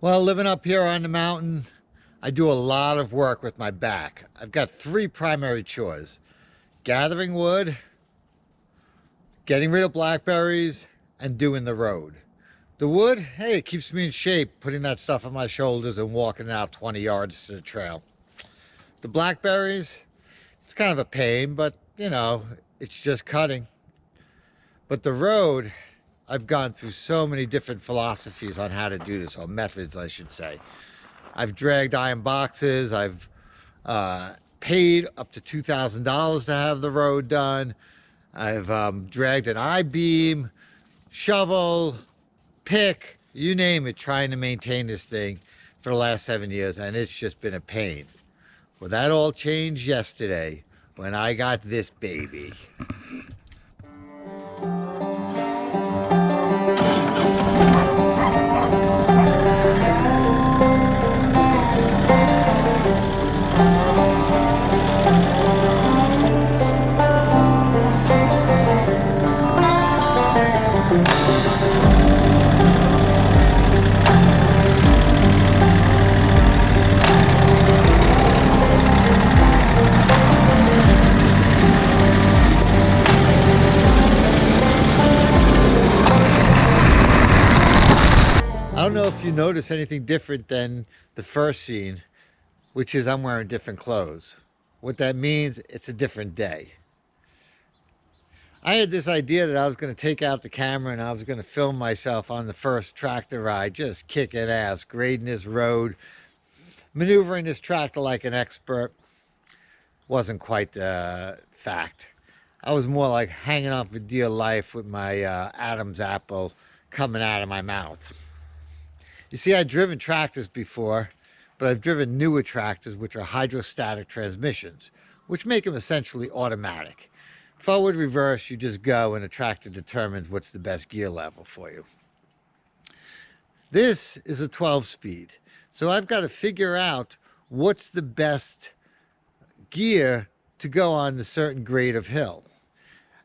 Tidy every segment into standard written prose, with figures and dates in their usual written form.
Well, living up here on the mountain, I do a lot of work with my back. I've got three primary chores: gathering wood, getting rid of blackberries, and doing the road. The wood, hey, it keeps me in shape, putting that stuff on my shoulders and walking out 20 yards to the trail. The blackberries, it's kind of a pain, but it's just cutting. But the road, I've gone through so many different philosophies on how to do this, or methods, I should say. I've dragged iron boxes. I've paid up to $2,000 to have the road done. I've dragged an I-beam, shovel, pick, you name it, trying to maintain this thing for the last 7 years, and it's just been a pain. Well, that all changed yesterday when I got this baby. I don't know if you notice anything different than the first scene, which is I'm wearing different clothes. What that means, it's a different day. I had this idea that I was going to take out the camera and I was going to film myself on the first tractor ride, just kicking ass, grading this road, maneuvering this tractor like an expert. Wasn't quite the fact. I was more like hanging off a dear life with my Adam's apple coming out of my mouth. You see, I've driven tractors before, but I've driven newer tractors, which are hydrostatic transmissions, which make them essentially automatic. Forward, reverse, you just go and the tractor determines what's the best gear level for you. This is a 12-speed, so I've got to figure out what's the best gear to go on a certain grade of hill.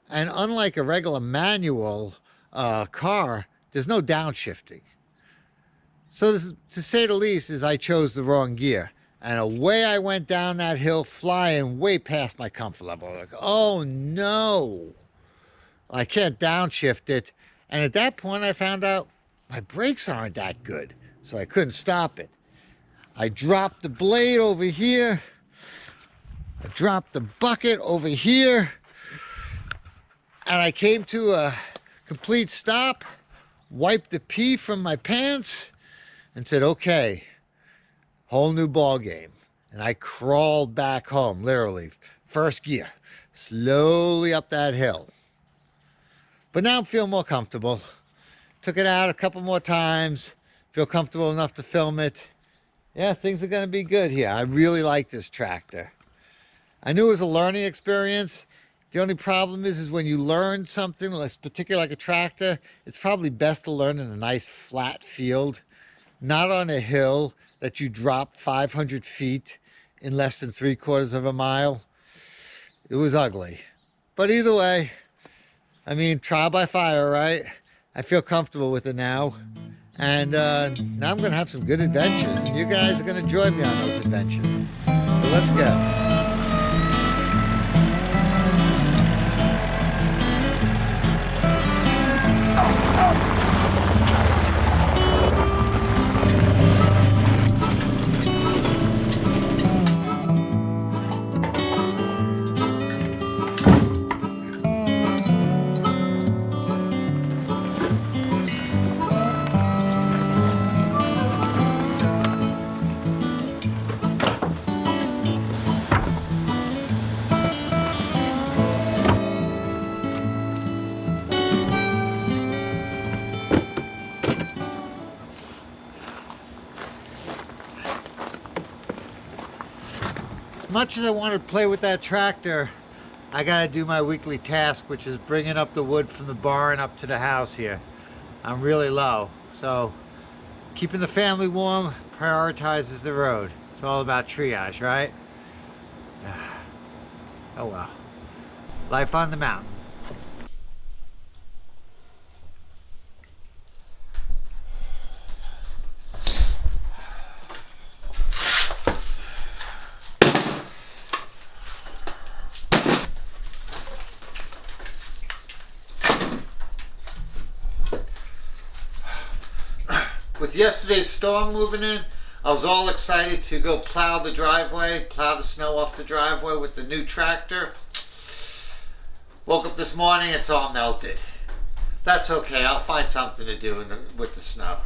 And unlike a regular manual car, there's no downshifting. So this, to say the least, is I chose the wrong gear. And away I went down that hill, flying way past my comfort level. Like, oh no, I can't downshift it. And at that point, I found out my brakes aren't that good, so I couldn't stop it. I dropped the blade over here. I dropped the bucket over here. And I came to a complete stop, wiped the pee from my pants, and said, okay, whole new ball game. And I crawled back home, literally, first gear, slowly up that hill. But now I'm feeling more comfortable. Took it out a couple more times, feel comfortable enough to film it. Yeah, things are going to be good here. I really like this tractor. I knew it was a learning experience. The only problem is when you learn something, particularly like a tractor, it's probably best to learn in a nice flat field, not on a hill that you drop 500 feet in less than 3/4 of a mile. It was ugly. But either way, I mean, trial by fire, right? I feel comfortable with it now. And now I'm going to have some good adventures. And you guys are going to join me on those adventures. So let's go. As much as I want to play with that tractor, I gotta do my weekly task, which is bringing up the wood from the barn up to the house here. I'm really low, so keeping the family warm prioritizes the road. It's all about triage, right? Oh well. Life on the mountain. With yesterday's storm moving in, I was all excited to go plow the driveway, plow the snow off the driveway with the new tractor. Woke up this morning, it's all melted. That's okay, I'll find something to do with the snow.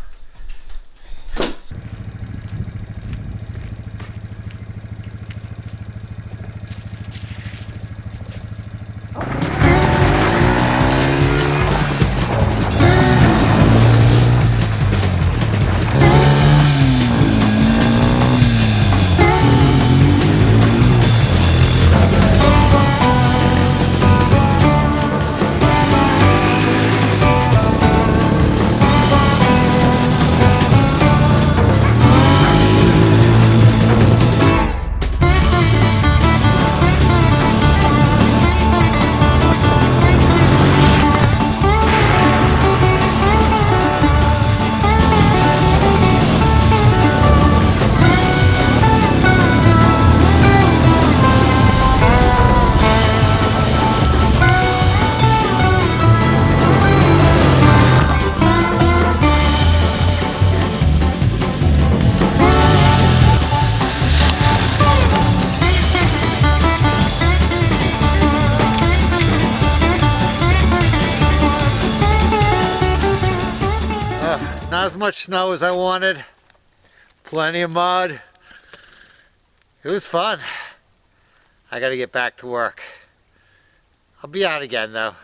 Not as much snow as I wanted. Plenty of mud. It was fun. I gotta get back to work. I'll be out again though.